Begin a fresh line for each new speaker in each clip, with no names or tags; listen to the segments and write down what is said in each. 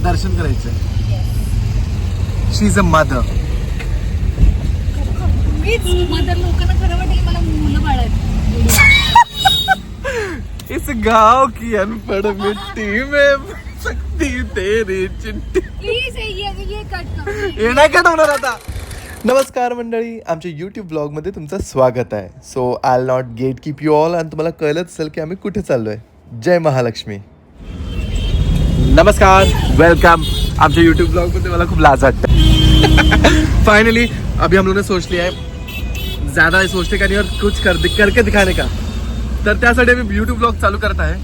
दर्शन करायचंय. शी is a mother.
मीच mother. लोकांना खरं वाटतं की मला मुलं बाळ आहेत.
इस गांव की अनपढ़ मिट्टी में सकती तेरी चिट्ठी.
प्लीज ये कट कर.
हे नाही का होणार आता. नमस्कार मंडळी, आमच्या यूट्यूब ब्लॉगमध्ये तुमचं स्वागत आहे. So I will not gate keep you all. आणि तुम्हाला कळलंच असेल की आम्ही कुठे चाललोय. जय महालक्ष्मी. नमस्कार, वेलकम आमच्या यूट्यूब ब्लॉगमध्ये. मला खूप लाज वाटतं. फाइनली अभी हम लोगों ने सोच लिया है ज़्यादा सोचने का नहीं और कुछ करके दिखाने का. तर त्यासाठी आम्ही यूट्यूब ब्लॉग चालू करत आहे.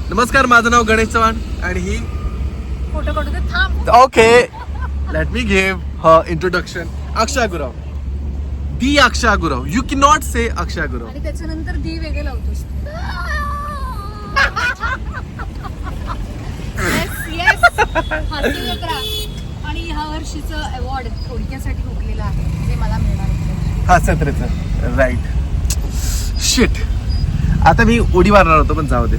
नमस्कार, माझं नाव गणेश चव्हाण आणि ही
फोटो काढू दे. थांब.
Okay, let me give her introduction. Akshay Gurav. The Akshay Gurav. You can not say Akshay Gurav.
आणि त्याच्यानंतर दी वेगळे लावतोस. येस हास्य जत्रा. आणि ह्या वर्षीचं अवॉर्ड थोडक्यासाठी हुकलेलं आहे जे मला मिळणार आहे.
हा सत्रेचं राईट. शिट, आता मी उडी मारणार होतो पण जाऊ दे.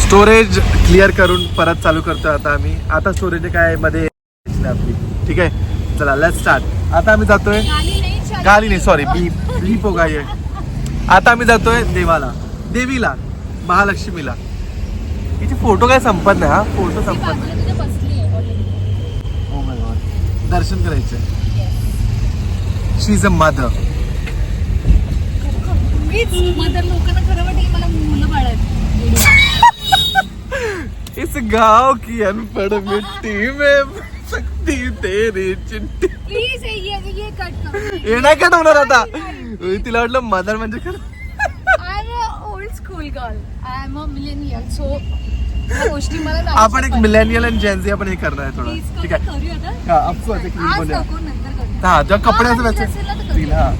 स्टोरेज क्लिअर करून परत चालू करतोय आता आम्ही. आता स्टोरेज काय मध्ये आपली. ठीक आहे, चला लेट्स स्टार्ट. आता आम्ही जातोय गाली नाही, सॉरी बीप हो गई आहे. आता आम्ही जातोय देवीला महालक्ष्मीला. हिचे फोटो काय संपत नाही. हा फोटो संपत नाही. Oh my God. दर्शन करायचंय. शी इज अ मदर.
मीच मदर. लोकांना खरं वाटतं की मला मुलं बाळ आहेत.
इस गांव की अनपढ़ मिट्टी में सकती तेरी चिट्ठी.
प्लीज ये कट कर.
हे नाही का होणार आता. तिला वाटलं मदर म्हणजे खरं.
I am a old school girl. I am a millennial. So गोष्टी मला
आपण एक मिलेनियल आणि जेनझी आपण हे करणार आहे थोडं. ठीक आहे.
करूया ना.
हा, ऑफकोर्स एक
आज
बोलूया.
नको, नंतर करूया.
हा, जेव्हा कपड्याचं
असेल ना तर करूया.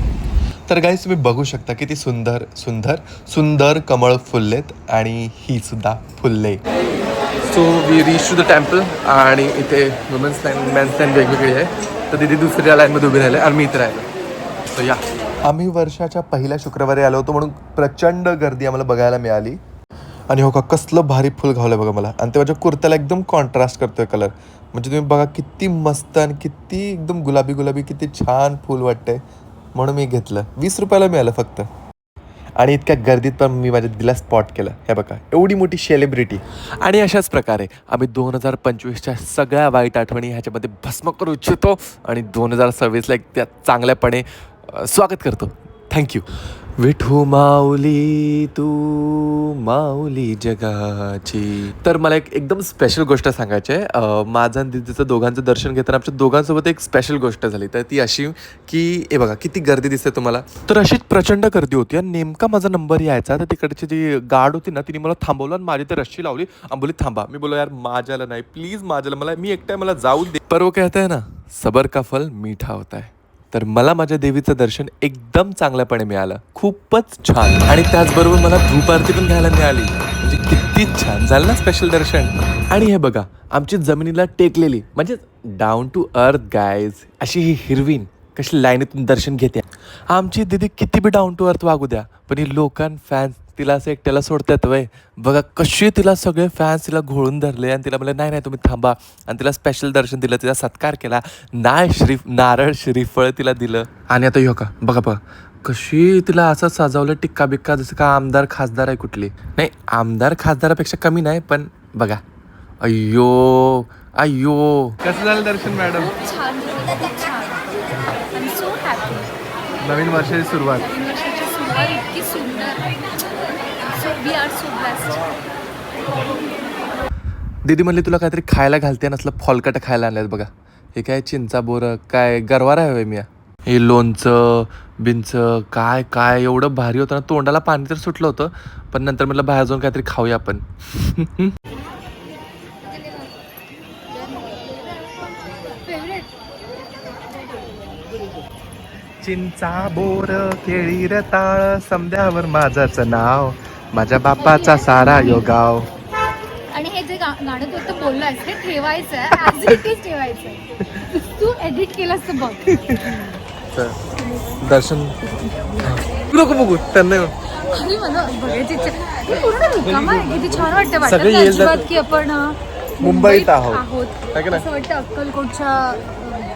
तर गाईस तुम्ही बघू शकता किती सुंदर सुंदर सुंदर कमळ फुललेत आणि ही सुद्धा फुलले. So we reach to the temple. आणि इथे वुमेन्स लाईन मेन्स लाईन वेगवेगळी आहे. तर तिथे दुसऱ्या लाईनमध्ये उभी राहिले आणि मी इथे राहिलो. सो या, आम्ही वर्षाच्या पहिल्या शुक्रवारी आलो होतो म्हणून प्रचंड गर्दी आम्हाला बघायला मिळाली. आणि हो का, कसलं भारी फुल घावलं बघा मला. आणि ते माझ्या कुर्त्याला एकदम कॉन्ट्रास्ट करतोय कलर. म्हणजे तुम्ही बघा किती मस्त आणि किती एकदम गुलाबी गुलाबी किती छान फुल वाटतंय. म्हणून मी घेतलं. 20 रुपयाला मिळालं फक्त. आणि इतक्या गर्दीत पण मी माझ्या दिला स्पॉट केलं. हे बघा, एवढी मोठी सेलिब्रिटी. आणि अशाच प्रकारे आम्ही 2025च्या सगळ्या वाईट आठवणी ह्याच्यामध्ये भस्म करू इच्छितो आणि 2026ला एक त्या चांगल्यापणे स्वागत करतो. थँक्यू. विठू माऊली तू माऊली जगाची. तर मला एकदम स्पेशल गोष्ट सांगायची आहे. माझं आणि दिदीचं दोघांचं दर्शन घेताना आमच्या दोघांसोबत एक स्पेशल गोष्ट झाली. तर ती अशी की हे बघा किती गर्दी दिसते तुम्हाला. तर अशीच प्रचंड गर्दी होती आणि नेमका माझा नंबर यायचा. तर तिकडची जी गार्ड होती ना, तिने मला थांबवलं आणि माझी तर रस्सी लावली. बोली थांबा. मी बोलो यार माझ्याला नाही, प्लीज माझ्याला, मला मी एकट्या मला जाऊ दे. पर वो कहता है ना, सबर का फल मीठा होता है. तर मला माझ्या देवीचं दर्शन एकदम चांगल्यापणे मिळालं. खूपच छान. आणि त्याचबरोबर मला धूप आरती पण घ्यायला मिळाली. म्हणजे किती छान झालं ना स्पेशल दर्शन. आणि हे बघा, आमची जमिनीला टेकलेली म्हणजे डाऊन टू अर्थ गाईज अशी ही हिरवीन कशी लाईनीतून दर्शन घेते. आमची दीदी किती बी डाऊन टू अर्थ वागू द्या, पण ही फॅन्स तिला असं एकट्याला सोडतात वय. बघा कशी तिला सगळे फॅन्स तिला घोळून धरले आणि तिला म्हणलं नाही तुम्ही थांबा. आणि तिला स्पेशल दर्शन दिलं, तिला सत्कार केला. नारळ श्रीफळ तिला दिलं. आणि आता हो का बघा कशी तिला असं सजवलं टिक्का बिक्का, जसं का आमदार खासदार आहे कुठली. नाही, आमदार खासदारापेक्षा कमी नाही, पण बघा अय्यो अय्यो. कसं झालं दर्शन मॅडम?
छान. I am so happy.
नवीन वर्षाची सुरुवात.
नवीन वर्षाची सुरुवात इतकी सुंदर. So we are so blessed.
दीदी म्हणली तुला काहीतरी खायला घालते, नसलं फॉलकट खायला आणल्यात बघा. हे काय चिंचा बोरं काय गरवार आहे मी. हे लोणचं बिंचं काय काय एवढं भारी होतं ना, तोंडाला पाणी तर सुटलं होतं. पण नंतर म्हटलं बाहेर जाऊन काहीतरी खाऊया आपण. चिंचा बोर केळी रताळ समद्यावर माझाच नाव, माझ्या बापाचा सारा यो गाव.
आणि हे जे गाणं तू आता बोललास ते ठेवायचं आहे, ॲज इट इज ठेवायचं आहे. तू एडिट केलंस तर बघ.
दर्शन नको बघू त्यांना.
आणि मला बघायची इच्छा. पूर्ण रिकामा आहे. किती छान वाटतं.
सगळे येईल
अजिबात की आपण
मुंबईत आहोत है की नाही?
असं वाटतं अक्कलकोटच्या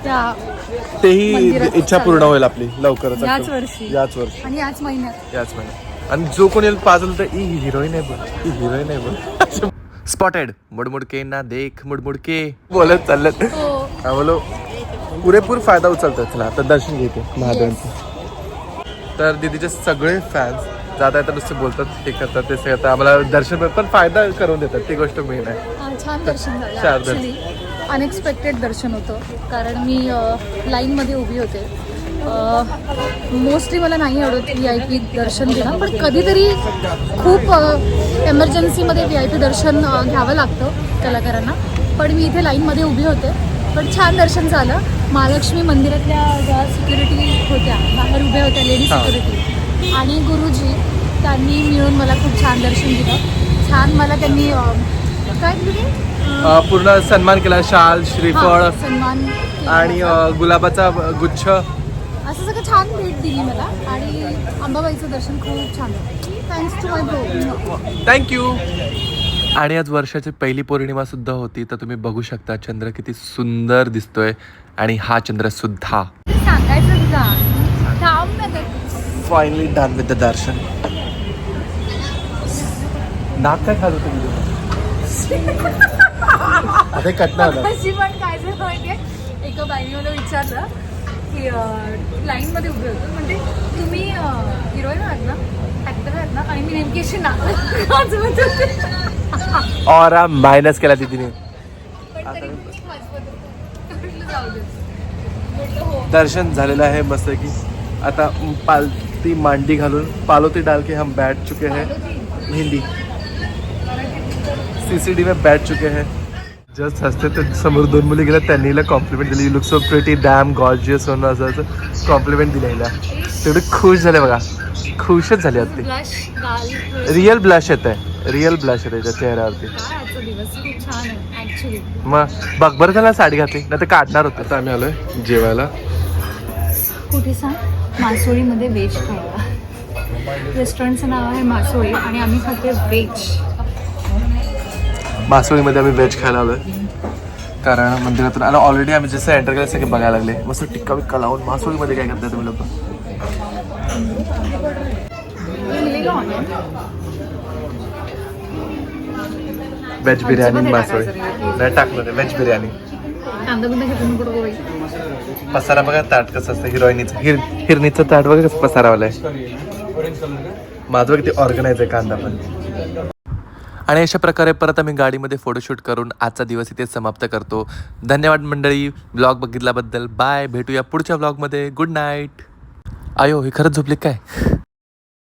त्या
तेही
मंदिरात
इच्छा पूर्ण होईल आपली लवकरच.
याच वर्षी.
याच वर्षी
आणि याच महिन्यात.
याच महिन्यात. आणि जो कोणी पाजल तर ही हिरोईन आहे बोल, ही हिरोईन आहे बोल. स्पॉटेड मुडमुडके ना देख मुडमुडके बोलत चालत.
हो.
बोलो पुरेपूर फायदा उचलतात. चला आता दर्शन घेते महादेवांचं. तर दीदीचे सगळे फॅन्स जाता येतात नुसते बोलतात हे करतात ते करतात. आम्हाला दर्शन पण फायदा करून देतात, ती गोष्ट मेन आहे.
छान दर्शन झालं
छान
ॲक्च्युली. अनएक्सपेक्टेड दर्शन होतं कारण मी लाईनमध्ये उभी होते. मोस्टली मला नाही आवडत VIP दर्शन घेणं, पण कधीतरी खूप एमर्जन्सीमध्ये VIP दर्शन घ्यावं लागतं कलाकारांना. पण मी इथे लाईनमध्ये उभी होते, पण छान दर्शन झालं. महालक्ष्मी मंदिरातल्या ज्या सिक्युरिटी होत्या बाहेर उभ्या होत्या, लेडी सिक्युरिटी आणि गुरुजी त्यांनी मिळून मला खूप छान दर्शन दिलं. छान मला त्यांनी काय दिले
पूर्ण सन्मान केला. शाल, श्रीफळ
सन्मान
आणि गुलाबाचा गुच्छ
असं सगळं छान भेट दिली मला. आणि अंबाबाईचं दर्शन खूप छान झालं. Thanks to my bro.
Thank you. आणि आज वर्षाची पहिली पौर्णिमा सुद्धा होती, तर तुम्ही बघू शकता चंद्र किती सुंदर दिसतोय. आणि हा चंद्र सुद्धा
सांगायचं तुझा थांब ना ते.
फायनली डन विथ द दर्शन. नाक काय खात होतं आता कटणार
अशी पण काय झालं माहितीये, एका बाईने मला विचारलं की लाईनमध्ये उभे होतो, म्हणजे तुम्ही हिरोईन आहात ना, ॲक्टर आहात ना, आणि मी नेमकी अशी नाक वाजवत होते.
और मायनस केला तिने.
पण तरी पण मी वाजवत होते. म्हटलं जाऊ दे. म्हटलं हो.
दर्शन झालेलं आहे मस्त की. आता पालती मांडी घालून पालोती डाल के हम बैठ चुके हैं. हिंदी CCD में बैठ चुके हैं. जस्ट हसते तर समोर दोन मुली गेल्या, त्यांनी हिला कॉम्प्लिमेंट दिली. You look so pretty dam gorgeous होणं असं कॉम्प्लिमेंट दिलं हिला. तेवढे खुश झाले बघा, खुशच झाली होती.
ब्लश गाल.
रिअल ब्लश येत आहे, रिअल ब्लश येत आहे त्या चेहऱ्यावरती.
काय आजचा दिवस खूप छान आहे ॲक्च्युली.
मग बघ बरं झालं साडी घातली, नाही तर काढणार होतं. तर आम्ही आलोय जेवायला.
कुठे सांग? मासोळीमध्ये व्हेज खायला. रेस्टॉरंटचं नाव आहे मासोळी आणि आम्ही खाते व्हेज.
मासोळीमध्ये आम्ही व्हेज खायला आलोय कारण मंदिरातून आणि ऑलरेडी आम्ही जसं एंटर केलं सगळे बघायला लागले. मस्त टिक्का विक्का लावून मासोळीमध्ये काय करताय तुम्ही लोक? व्हेज बिर्याणी मासोळी नाही टाकलं, व्हेज बिर्याणी.
कांदा बिंदा घेऊन पडतो बाई.
पसारा बघा ताट कसं असतं हिरोईनीचं. हिरणीचं ताट बघा कसं पसारावालं आहे. माझं किती ऑर्गनाइज आहे कांदा पण. आणि अशा प्रकारे परत आम्ही गाडीमध्ये फोटोशूट करून आजचा दिवस इथे समाप्त करतो. धन्यवाद मंडळी ब्लॉग बघितल्याबद्दल. बाय, भेटूया पुढच्या ब्लॉगमध्ये. Good night. आयो हे खरंच झोपले काय?